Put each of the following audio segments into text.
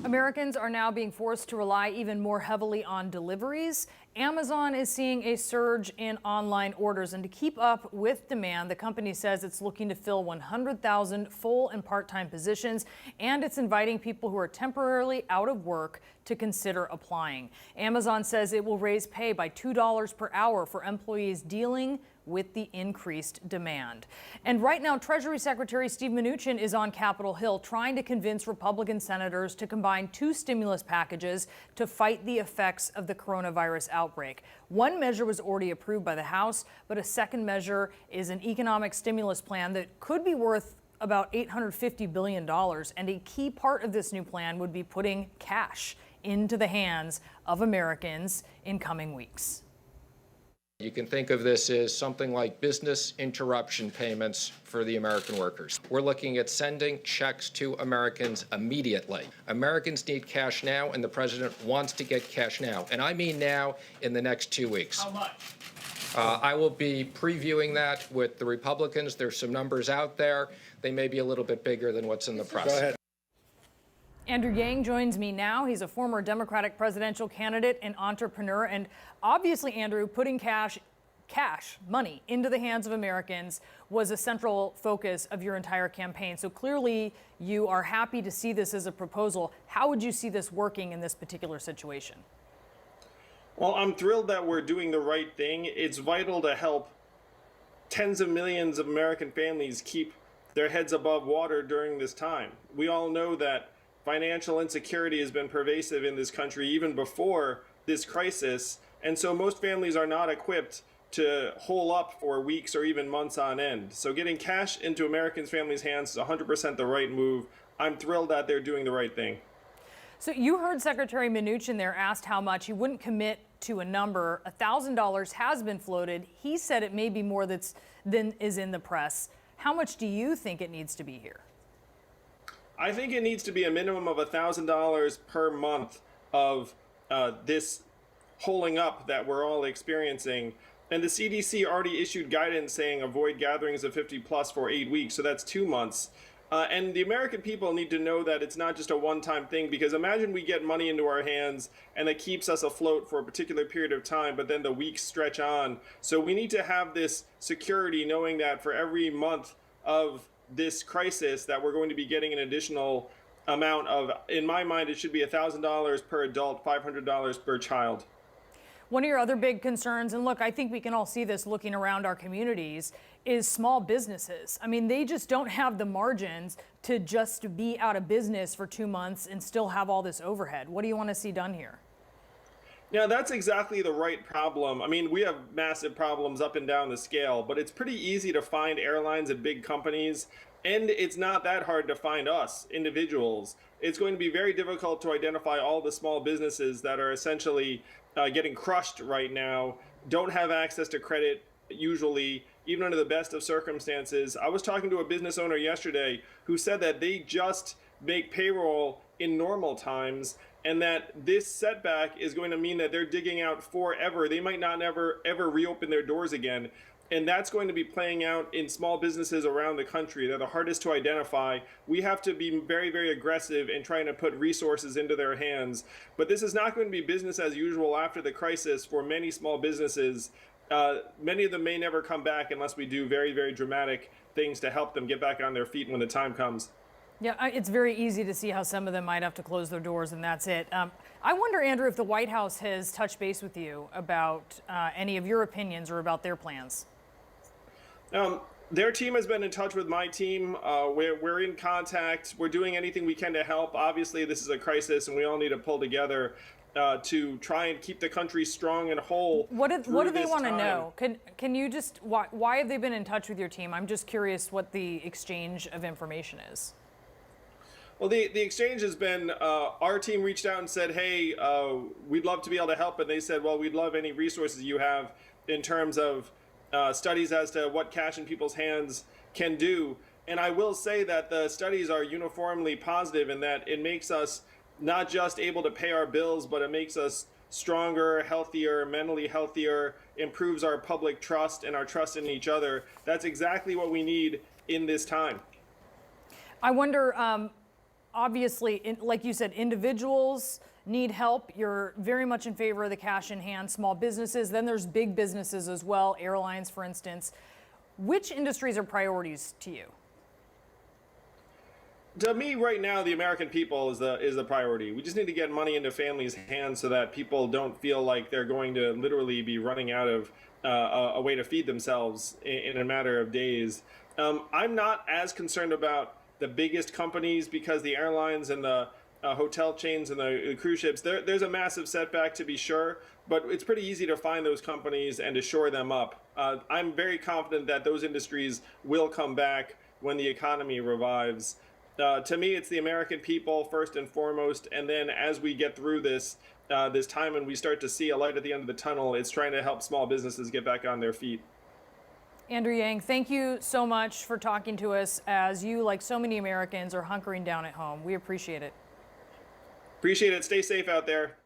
Americans are now being forced to rely even more heavily on deliveries. Amazon is seeing a surge in online orders, and to keep up with demand, the company says it's looking to fill 100,000 full and part-time positions, and it's inviting people who are temporarily out of work to consider applying. Amazon says it will raise pay by $2 per hour for employees dealing with the increased demand. And right now, Treasury Secretary Steve Mnuchin is on Capitol Hill trying to convince Republican senators to combine two stimulus packages to fight the effects of the coronavirus outbreak. One measure was already approved by the House, but a second measure is an economic stimulus plan that could be worth about $850 billion. And a key part of this new plan would be putting cash into the hands of Americans in coming weeks. You can think of this as something like business interruption payments for the American workers. We're looking at sending checks to Americans immediately. Americans need cash now, and the president wants to get cash now. And I mean now, in the next 2 weeks. How much? I will be previewing that with the Republicans. There's some numbers out there. They may be a little bit bigger than what's in the press. Go ahead. Andrew Yang joins me now. He's a former Democratic presidential candidate and entrepreneur. And obviously, Andrew, putting cash, money into the hands of Americans was a central focus of your entire campaign. So clearly, you are happy to see this as a proposal. How would you see this working in this particular situation? Well, I'm thrilled that we're doing the right thing. It's vital to help tens of millions of American families keep their heads above water during this time. We all know that financial insecurity has been pervasive in this country even before this crisis, and so most families are not equipped to hole up for weeks or even months on end. So getting cash into Americans' families' hands is 100% the right move. I'm thrilled that they're doing the right thing. So you heard Secretary Mnuchin there asked how much. He wouldn't commit to a number. $1,000 has been floated. He said it may be more than is in the press. How much do you think it needs to be here? I think it needs to be a minimum of $1,000 per month of this holding up that we're all experiencing. And the CDC already issued guidance saying avoid gatherings of 50 plus for 8 weeks. So that's 2 months. And the American people need to know that it's not just a one-time thing, because imagine we get money into our hands and it keeps us afloat for a particular period of time, but then the weeks stretch on. So we need to have this security, knowing that for every month of this crisis that we're going to be getting an additional amount of, in my mind, it should be $1,000 per adult, $500 per child. One of your other big concerns, and look, I think we can all see this looking around our communities, is small businesses. I mean, they just don't have the margins to just be out of business for 2 months and still have all this overhead. What do you want to see done here? Yeah, that's exactly the right problem. I mean, we have massive problems up and down the scale, but it's pretty easy to find airlines and big companies, and it's not that hard to find us, individuals. It's going to be very difficult to identify all the small businesses that are essentially getting crushed right now, don't have access to credit usually, even under the best of circumstances. I was talking to a business owner yesterday who said that they just make payroll in normal times, and that this setback is going to mean that they're digging out forever. They might not ever reopen their doors again. And that's going to be playing out in small businesses around the country. They're the hardest to identify. We have to be very, very aggressive in trying to put resources into their hands. But this is not going to be business as usual after the crisis for many small businesses. Many of them may never come back unless we do very, very dramatic things to help them get back on their feet when the time comes. Yeah, it's very easy to see how some of them might have to close their doors, and that's it. I wonder, Andrew, if the White House has touched base with you about any of your opinions or about their plans. Their team has been in touch with my team. We're in contact. We're doing anything we can to help. Obviously, this is a crisis, and we all need to pull together to try and keep the country strong and whole. What do they want to know? Can you just, why have they been in touch with your team? I'm just curious what the exchange of information is. Well, the exchange has been, our team reached out and said, hey, we'd love to be able to help. And they said, well, we'd love any resources you have in terms of studies as to what cash in people's hands can do. And I will say that the studies are uniformly positive in that it makes us not just able to pay our bills, but it makes us stronger, healthier, mentally healthier, improves our public trust and our trust in each other. That's exactly what we need in this time. I wonder, obviously, like you said, individuals need help. You're very much in favor of the cash in hand, small businesses. Then there's big businesses as well, airlines, for instance. Which industries are priorities to you? To me, right now, the American people is the priority. We just need to get money into families' hands so that people don't feel like they're going to literally be running out of a way to feed themselves in a matter of days. I'm not as concerned about the biggest companies because the airlines and the hotel chains and the cruise ships, there's a massive setback to be sure, but it's pretty easy to find those companies and to shore them up. I'm very confident that those industries will come back when the economy revives. To me, it's the American people first and foremost, and then as we get through this time and we start to see a light at the end of the tunnel, it's trying to help small businesses get back on their feet. Andrew Yang, thank you so much for talking to us as you, like so many Americans, are hunkering down at home. We appreciate it. Appreciate it. Stay safe out there.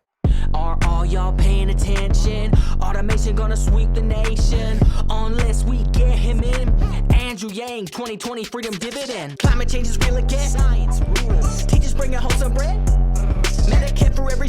Are all y'all paying attention? Automation gonna sweep the nation unless we get him in. Andrew Yang, 2020 freedom dividend. Climate change is real again. Science rules. Teachers bringing home some bread. Medicare for every